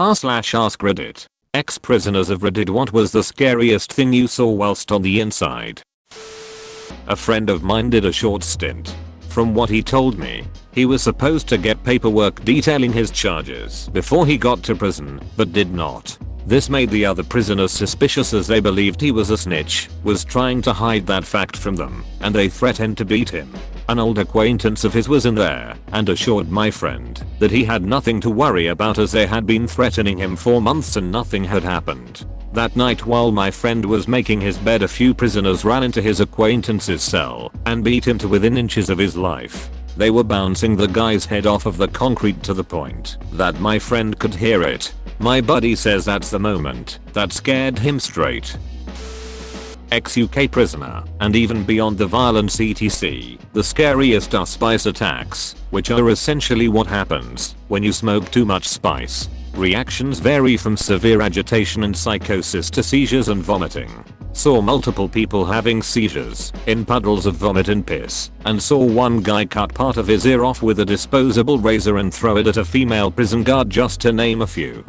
r/AskReddit. Ex-prisoners of Reddit, what was the scariest thing you saw whilst on the inside? A friend of mine did a short stint. From what he told me, he was supposed to get paperwork detailing his charges before he got to prison, but did not. This made the other prisoners suspicious as they believed he was a snitch, was trying to hide that fact from them, and they threatened to beat him. An old acquaintance of his was in there and assured my friend that he had nothing to worry about as they had been threatening him for months and nothing had happened. That night while my friend was making his bed, a few prisoners ran into his acquaintance's cell and beat him to within inches of his life. They were bouncing the guy's head off of the concrete to the point that my friend could hear it. My buddy says that's the moment that scared him straight. Ex-UK prisoner, and even beyond the violence etc. The scariest are spice attacks, which are essentially what happens when you smoke too much spice. Reactions vary from severe agitation and psychosis to seizures and vomiting. Saw multiple people having seizures in puddles of vomit and piss, and saw one guy cut part of his ear off with a disposable razor and throw it at a female prison guard, just to name a few.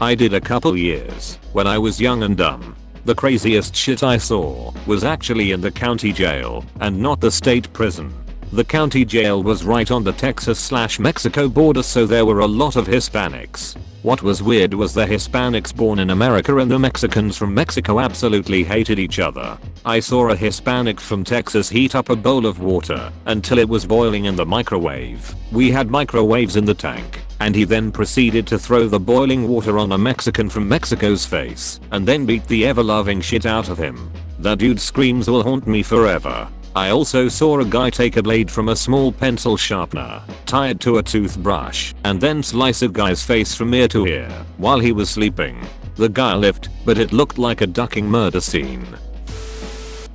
I did a couple years when I was young and dumb. The craziest shit I saw was actually in the county jail and not the state prison. The county jail was right on the Texas/Mexico border, so there were a lot of Hispanics. What was weird was the Hispanics born in America and the Mexicans from Mexico absolutely hated each other. I saw a Hispanic from Texas heat up a bowl of water until it was boiling in the microwave. We had microwaves in the tank, and he then proceeded to throw the boiling water on a Mexican from Mexico's face and then beat the ever-loving shit out of him. That dude's screams will haunt me forever. I also saw a guy take a blade from a small pencil sharpener, tie it to a toothbrush, and then slice a guy's face from ear to ear while he was sleeping. The guy lived, but it looked like a ducking murder scene.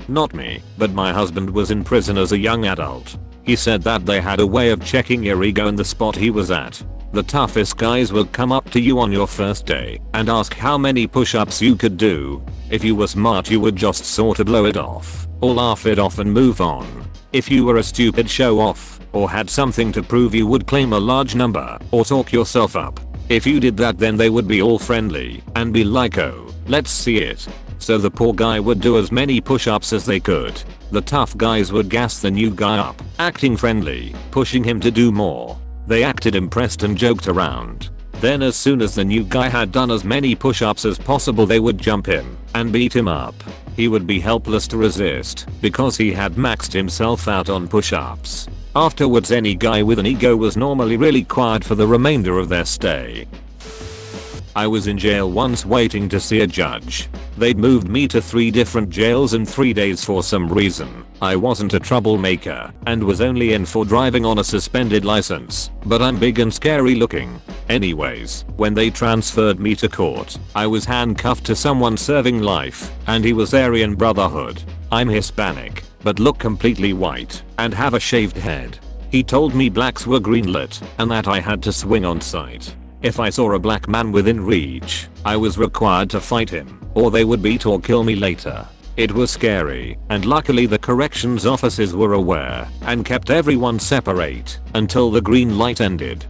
Not me, but my husband was in prison as a young adult. He said that they had a way of checking your ego in the spot he was at. The toughest guys would come up to you on your first day and ask how many push-ups you could do. If you were smart, you would just sort of blow it off or laugh it off and move on. If you were a stupid show-off or had something to prove, you would claim a large number or talk yourself up. If you did that, then they would be all friendly and be like, oh, let's see it. So the poor guy would do as many push-ups as they could. The tough guys would gas the new guy up, acting friendly, pushing him to do more. They acted impressed and joked around. Then as soon as the new guy had done as many push-ups as possible, they would jump him and beat him up. He would be helpless to resist because he had maxed himself out on push-ups. Afterwards, any guy with an ego was normally really quiet for the remainder of their stay. I was in jail once waiting to see a judge. They'd moved me to 3 different jails in 3 days for some reason. I wasn't a troublemaker and was only in for driving on a suspended license, but I'm big and scary looking. Anyways, when they transferred me to court, I was handcuffed to someone serving life, and he was Aryan Brotherhood. I'm Hispanic, but look completely white and have a shaved head. He told me blacks were greenlit and that I had to swing on sight. If I saw a black man within reach, I was required to fight him, or they would beat or kill me later. It was scary, and luckily the corrections officers were aware and kept everyone separate until the green light ended.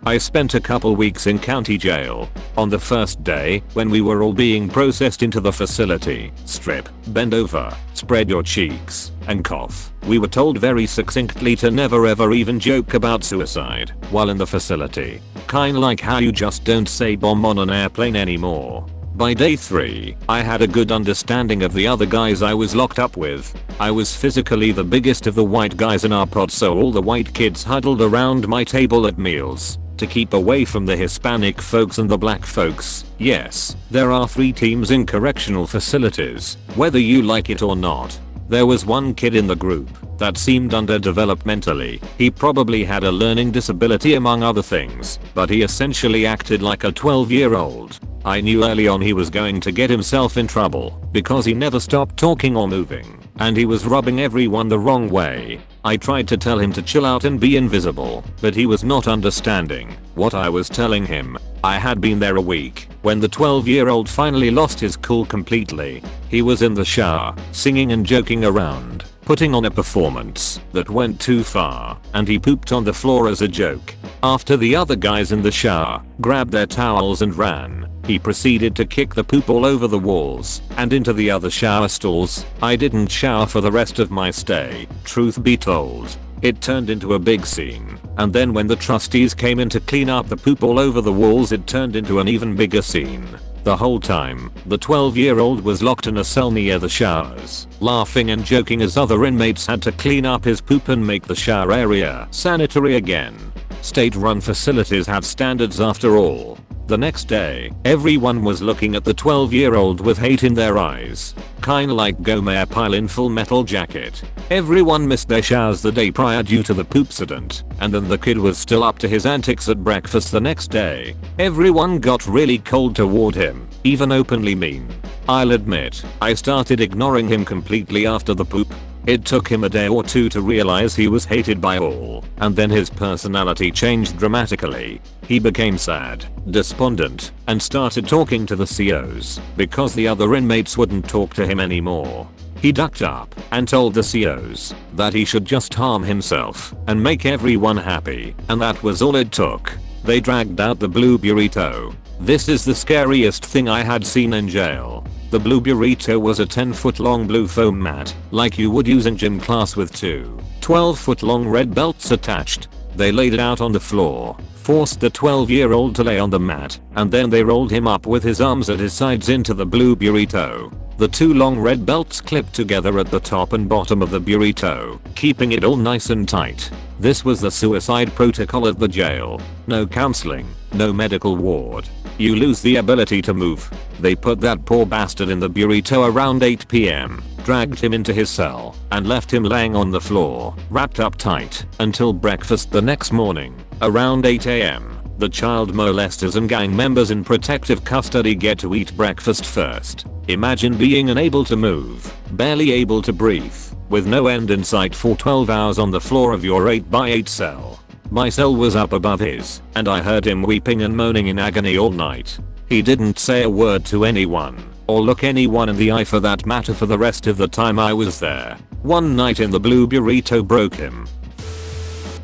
I spent a couple weeks in county jail. On the first day, when we were all being processed into the facility, strip, bend over, spread your cheeks, and cough, we were told very succinctly to never ever even joke about suicide while in the facility. Kinda like how you just don't say bomb on an airplane anymore. By day 3, I had a good understanding of the other guys I was locked up with. I was physically the biggest of the white guys in our pod, so all the white kids huddled around my table at meals to keep away from the Hispanic folks and the black folks. Yes, there are 3 teams in correctional facilities, whether you like it or not. There was one kid in the group that seemed underdeveloped mentally. He probably had a learning disability among other things, but he essentially acted like a 12-year-old. I knew early on he was going to get himself in trouble because he never stopped talking or moving, and he was rubbing everyone the wrong way. I tried to tell him to chill out and be invisible, but he was not understanding what I was telling him. I had been there a week when the 12-year-old finally lost his cool completely. He was in the shower, singing and joking around, putting on a performance that went too far, and he pooped on the floor as a joke. After the other guys in the shower grabbed their towels and ran, he proceeded to kick the poop all over the walls and into the other shower stalls. I didn't shower for the rest of my stay, truth be told. It turned into a big scene, and then when the trustees came in to clean up the poop all over the walls, it turned into an even bigger scene. The whole time, the 12-year-old was locked in a cell near the showers, laughing and joking as other inmates had to clean up his poop and make the shower area sanitary again. State-run facilities have standards after all. The next day, everyone was looking at the 12-year-old with hate in their eyes. Kinda like Gomer Pyle in Full Metal Jacket. Everyone missed their showers the day prior due to the poopsident, and then the kid was still up to his antics at breakfast the next day. Everyone got really cold toward him, even openly mean. I'll admit, I started ignoring him completely after the poop. It took him a day or two to realize he was hated by all, and then his personality changed dramatically. He became sad, despondent, and started talking to the COs because the other inmates wouldn't talk to him anymore. He ducked up and told the COs that he should just harm himself and make everyone happy, and that was all it took. They dragged out the blue burrito. This is the scariest thing I had seen in jail. The blue burrito was a 10-foot long blue foam mat, like you would use in gym class with two 12-foot long red belts attached. They laid it out on the floor, forced the 12-year-old to lay on the mat, and then they rolled him up with his arms at his sides into the blue burrito. The two long red belts clipped together at the top and bottom of the burrito, keeping it all nice and tight. This was the suicide protocol at the jail. No counseling, no medical ward. You lose the ability to move. They put that poor bastard in the burrito around 8 PM, dragged him into his cell, and left him laying on the floor, wrapped up tight, until breakfast the next morning. Around 8 AM, the child molesters and gang members in protective custody get to eat breakfast first. Imagine being unable to move, barely able to breathe, with no end in sight for 12 hours on the floor of your 8x8 cell. My cell was up above his, and I heard him weeping and moaning in agony all night. He didn't say a word to anyone, or look anyone in the eye for that matter for the rest of the time I was there. One night in the blue burrito broke him.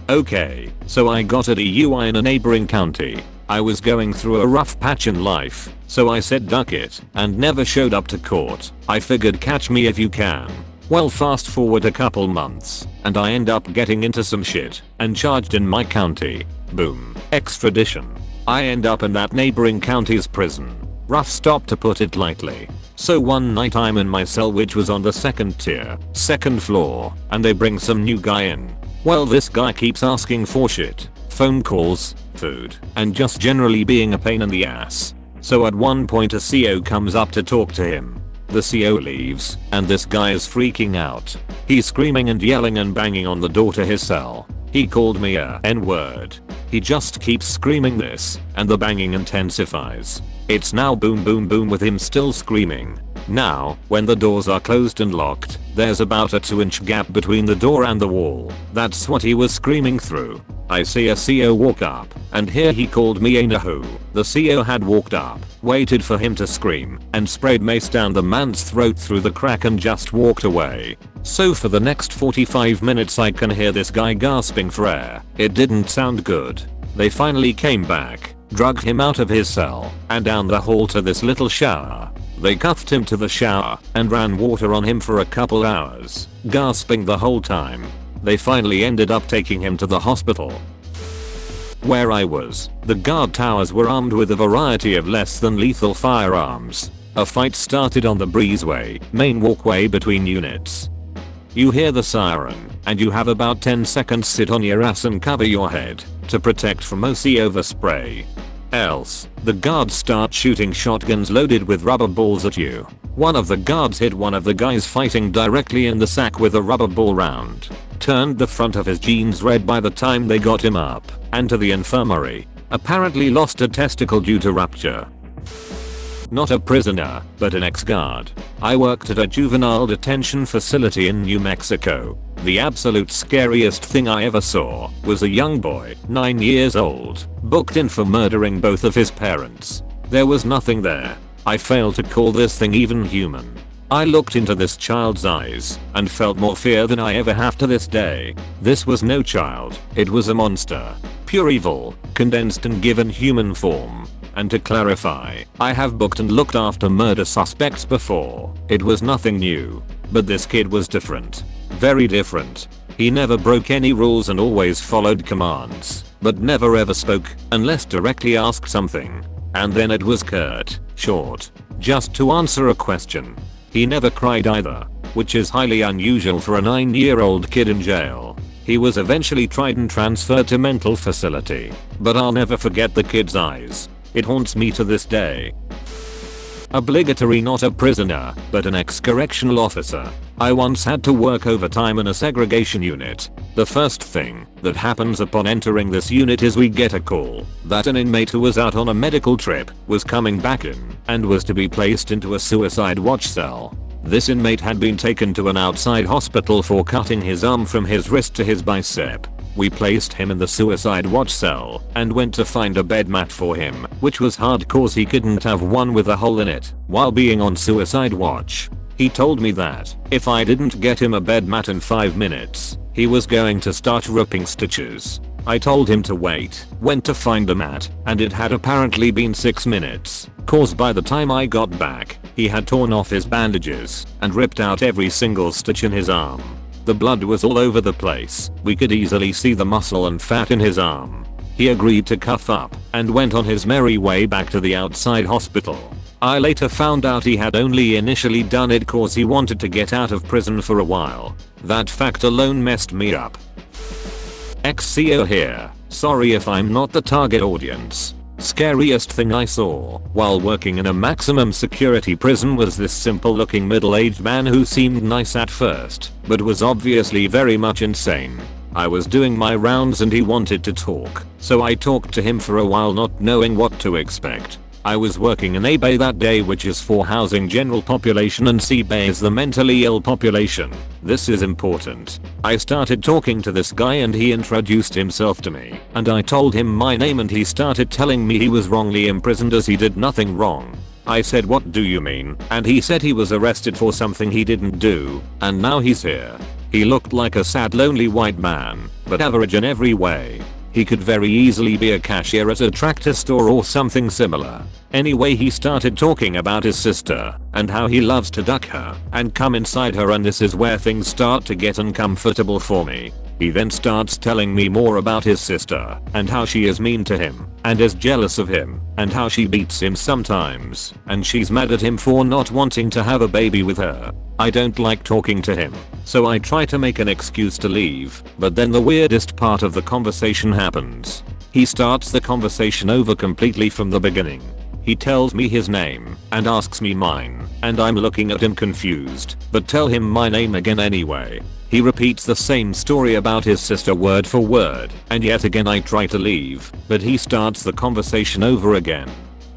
Okay, so I got a DUI in a neighboring county. I was going through a rough patch in life, so I said duck it, and never showed up to court. I figured catch me if you can. Well, fast forward a couple months, and I end up getting into some shit and charged in my county. Boom. Extradition. I end up in that neighboring county's prison. Rough stop to put it lightly. So one night I'm in my cell, which was on the second tier, second floor, and they bring some new guy in. Well, this guy keeps asking for shit, phone calls, food, and just generally being a pain in the ass. So at one point a CO comes up to talk to him. The CO leaves, and this guy is freaking out. He's screaming and yelling and banging on the door to his cell. He called me a N-word. He just keeps screaming this, and the banging intensifies. It's now boom boom boom with him still screaming. Now, when the doors are closed and locked, there's about a 2-inch gap between the door and the wall. That's what he was screaming through. I see a CO walk up, and here he called me a Nahu. The CO had walked up, waited for him to scream, and sprayed mace down the man's throat through the crack and just walked away. So for the next 45 minutes I can hear this guy gasping for air. It didn't sound good. They finally came back, drugged him out of his cell, and down the hall to this little shower. They cuffed him to the shower, and ran water on him for a couple hours, gasping the whole time. They finally ended up taking him to the hospital. Where I was, the guard towers were armed with a variety of less than lethal firearms. A fight started on the breezeway, main walkway between units. You hear the siren, and you have about 10 seconds sit on your ass and cover your head to protect from OC overspray. Else, the guards start shooting shotguns loaded with rubber balls at you. One of the guards hit one of the guys fighting directly in the sack with a rubber ball round. Turned the front of his jeans red by the time they got him up and to the infirmary. Apparently lost a testicle due to rupture. Not a prisoner, but an ex-guard. I worked at a juvenile detention facility in New Mexico. The absolute scariest thing I ever saw was a young boy, 9 years old, booked in for murdering both of his parents. There was nothing there. I fail to call this thing even human. I looked into this child's eyes and felt more fear than I ever have to this day. This was no child, it was a monster. Pure evil, condensed and given human form. And to clarify, I have booked and looked after murder suspects before. It was nothing new. But this kid was different. Very different. He never broke any rules and always followed commands, but never ever spoke unless directly asked something. And then it was curt, short, just to answer a question. He never cried either, which is highly unusual for a 9-year-old kid in jail. He was eventually tried and transferred to mental facility, but I'll never forget the kid's eyes. It haunts me to this day. Obligatory, not a prisoner, but an ex-correctional officer. I once had to work overtime in a segregation unit. The first thing that happens upon entering this unit is we get a call that an inmate who was out on a medical trip was coming back in and was to be placed into a suicide watch cell. This inmate had been taken to an outside hospital for cutting his arm from his wrist to his bicep. We placed him in the suicide watch cell and went to find a bed mat for him, which was hard cause he couldn't have one with a hole in it while being on suicide watch. He told me that if I didn't get him a bed mat in 5 minutes, he was going to start ripping stitches. I told him to wait, went to find the mat, and it had apparently been 6 minutes, cause by the time I got back, he had torn off his bandages and ripped out every single stitch in his arm. The blood was all over the place. We could easily see the muscle and fat in his arm. He agreed to cuff up and went on his merry way back to the outside hospital. I later found out he had only initially done it cause he wanted to get out of prison for a while. That fact alone messed me up. XCO here. Sorry if I'm not the target audience. Scariest thing I saw while working in a maximum security prison was this simple looking middle-aged man who seemed nice at first, but was obviously very much insane. I was doing my rounds and he wanted to talk, so I talked to him for a while not knowing what to expect. I was working in A Bay that day, which is for housing general population, and C Bay is the mentally ill population. This is important. I started talking to this guy and he introduced himself to me, and I told him my name and he started telling me he was wrongly imprisoned as he did nothing wrong. I said, what do you mean? And he said he was arrested for something he didn't do, and now he's here. He looked like a sad lonely white man, but average in every way. He could very easily be a cashier at a tractor store or something similar. Anyway, he started talking about his sister and how he loves to duck her and come inside her, and this is where things start to get uncomfortable for me. He then starts telling me more about his sister and how she is mean to him and is jealous of him and how she beats him sometimes and she's mad at him for not wanting to have a baby with her. I don't like talking to him, so I try to make an excuse to leave, but then the weirdest part of the conversation happens. He starts the conversation over completely from the beginning. He tells me his name and asks me mine, and I'm looking at him confused, but tell him my name again anyway. He repeats the same story about his sister word for word, and yet again I try to leave, but he starts the conversation over again.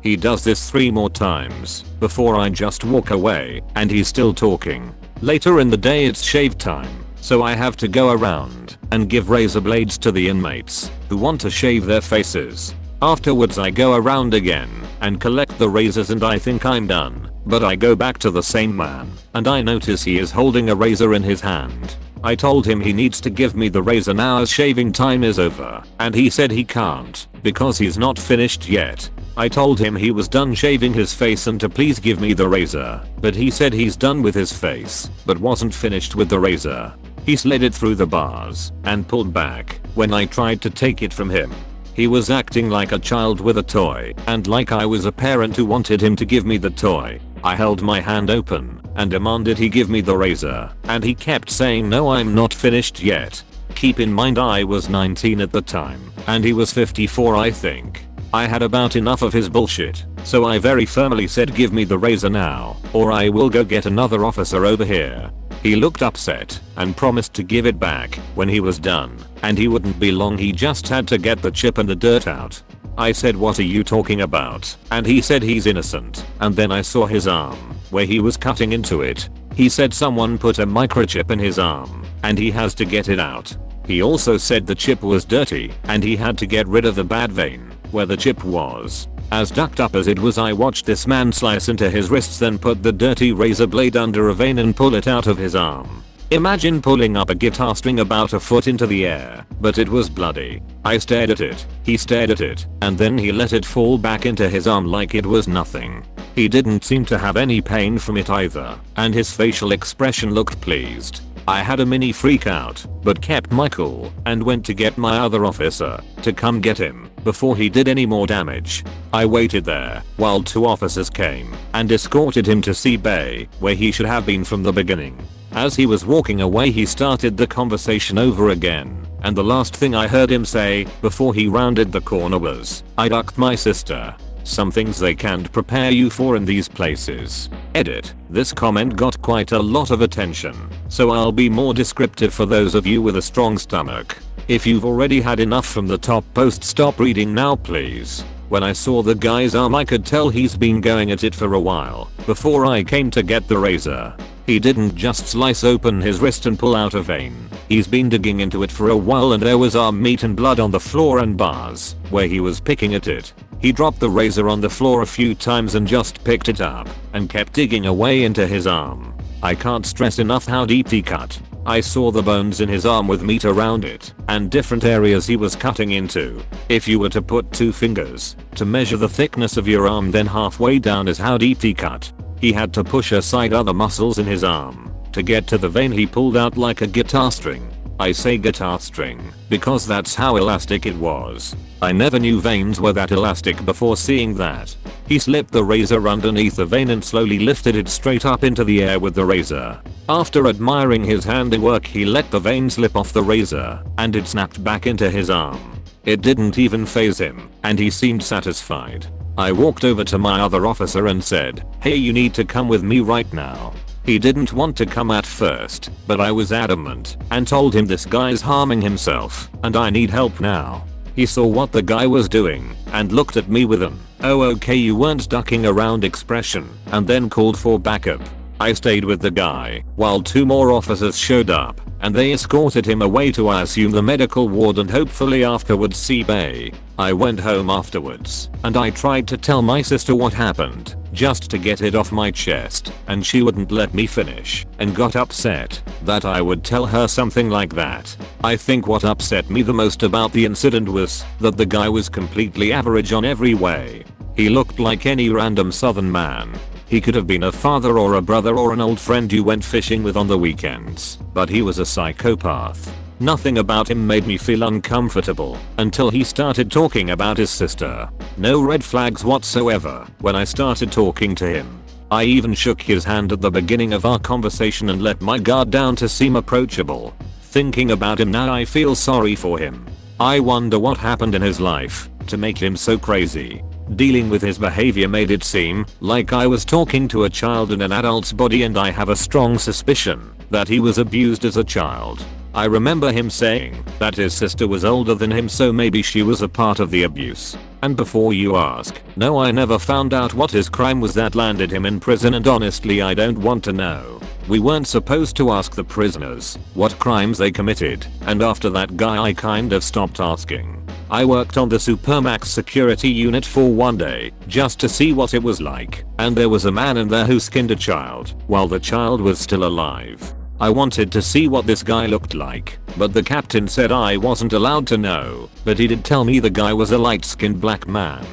He does this 3 more times before I just walk away, and he's still talking. Later in the day it's shave time, so I have to go around and give razor blades to the inmates who want to shave their faces. Afterwards I go around again and collect the razors and I think I'm done, but I go back to the same man and I notice he is holding a razor in his hand. I told him he needs to give me the razor now as shaving time is over, and he said he can't because he's not finished yet. I told him he was done shaving his face and to please give me the razor, but he said he's done with his face but wasn't finished with the razor. He slid it through the bars and pulled back when I tried to take it from him. He was acting like a child with a toy and like I was a parent who wanted him to give me the toy. I held my hand open and demanded he give me the razor, and he kept saying no, I'm not finished yet. Keep in mind I was 19 at the time and he was 54 I think. I had about enough of his bullshit, so I very firmly said give me the razor now or I will go get another officer over here. He looked upset and promised to give it back when he was done, and he wouldn't be long, he just had to get the chip and the dirt out. I said what are you talking about, and he said he's innocent, and then I saw his arm where he was cutting into it. He said someone put a microchip in his arm and he has to get it out. He also said the chip was dirty and he had to get rid of the bad vein. where the chip was. As ducked up as it was, I watched this man slice into his wrists, then put the dirty razor blade under a vein and pull it out of his arm. Imagine pulling up a guitar string about a foot into the air, but it was bloody. I stared at it, he stared at it, and then he let it fall back into his arm like it was nothing. He didn't seem to have any pain from it either, and his facial expression looked pleased. I had a mini freak out, but kept my cool and went to get my other officer to come get him before he did any more damage. I waited there while 2 officers came and escorted him to C Bay, where he should have been from the beginning. As he was walking away, he started the conversation over again, and the last thing I heard him say before he rounded the corner was, "I ducked my sister." Some things they can't prepare you for in these places. Edit. This comment got quite a lot of attention, so I'll be more descriptive for those of you with a strong stomach. If you've already had enough from the top post, stop reading now please. When I saw the guy's arm, I could tell he's been going at it for a while before I came to get the razor. He didn't just slice open his wrist and pull out a vein. He's been digging into it for a while, and there was arm meat and blood on the floor and bars where he was picking at it. He dropped the razor on the floor a few times and just picked it up and kept digging away into his arm. I can't stress enough how deep he cut. I saw the bones in his arm with meat around it and different areas he was cutting into. If you were to put 2 fingers to measure the thickness of your arm, then halfway down is how deep he cut. He had to push aside other muscles in his arm to get to the vein he pulled out like a guitar string. I say guitar string because that's how elastic it was. I never knew veins were that elastic before seeing that. He slipped the razor underneath the vein and slowly lifted it straight up into the air with the razor. After admiring his handiwork, he let the vein slip off the razor and it snapped back into his arm. It didn't even faze him, and he seemed satisfied. I walked over to my other officer and said, "Hey, you need to come with me right now." He didn't want to come at first, but I was adamant and told him this guy's harming himself and I need help now. He saw what the guy was doing and looked at me with an "oh okay, you weren't ducking around" expression, and then called for backup. I stayed with the guy while 2 more officers showed up and they escorted him away to, I assume, the medical ward and hopefully afterwards C Bay. I went home afterwards and I tried to tell my sister what happened just to get it off my chest, and she wouldn't let me finish and got upset that I would tell her something like that. I think what upset me the most about the incident was that the guy was completely average on every way. He looked like any random southern man. He could have been a father or a brother or an old friend you went fishing with on the weekends, but he was a psychopath. Nothing about him made me feel uncomfortable until he started talking about his sister. No red flags whatsoever when I started talking to him. I even shook his hand at the beginning of our conversation and let my guard down to seem approachable. Thinking about him now, I feel sorry for him. I wonder what happened in his life to make him so crazy. Dealing with his behavior made it seem like I was talking to a child in an adult's body, and I have a strong suspicion that he was abused as a child. I remember him saying that his sister was older than him, so maybe she was a part of the abuse. And before you ask, no, I never found out what his crime was that landed him in prison, and honestly I don't want to know. We weren't supposed to ask the prisoners what crimes they committed, and after that guy I kind of stopped asking. I worked on the supermax security unit for one day just to see what it was like, and there was a man in there who skinned a child while the child was still alive. I wanted to see what this guy looked like, but the captain said I wasn't allowed to know, but he did tell me the guy was a light-skinned black man.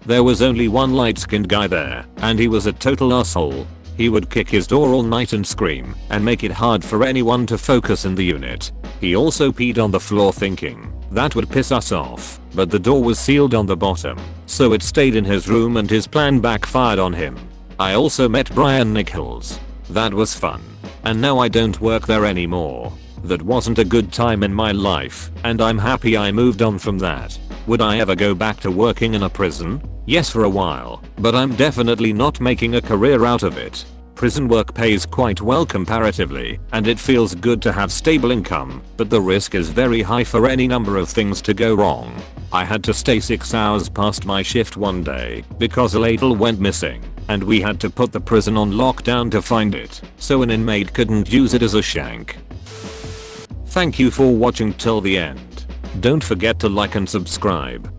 There was only one light-skinned guy there, and he was a total asshole. He would kick his door all night and scream and make it hard for anyone to focus in the unit. He also peed on the floor, thinking that would piss us off, but the door was sealed on the bottom, so it stayed in his room and his plan backfired on him. I also met Brian Nichols. That was fun. And now I don't work there anymore. That wasn't a good time in my life, and I'm happy I moved on from that. Would I ever go back to working in a prison? Yes, for a while, but I'm definitely not making a career out of it. Prison work pays quite well comparatively, and it feels good to have stable income, but the risk is very high for any number of things to go wrong. I had to stay 6 hours past my shift one day because a ladle went missing, and we had to put the prison on lockdown to find it, so an inmate couldn't use it as a shank. Thank you for watching till the end. Don't forget to like and subscribe.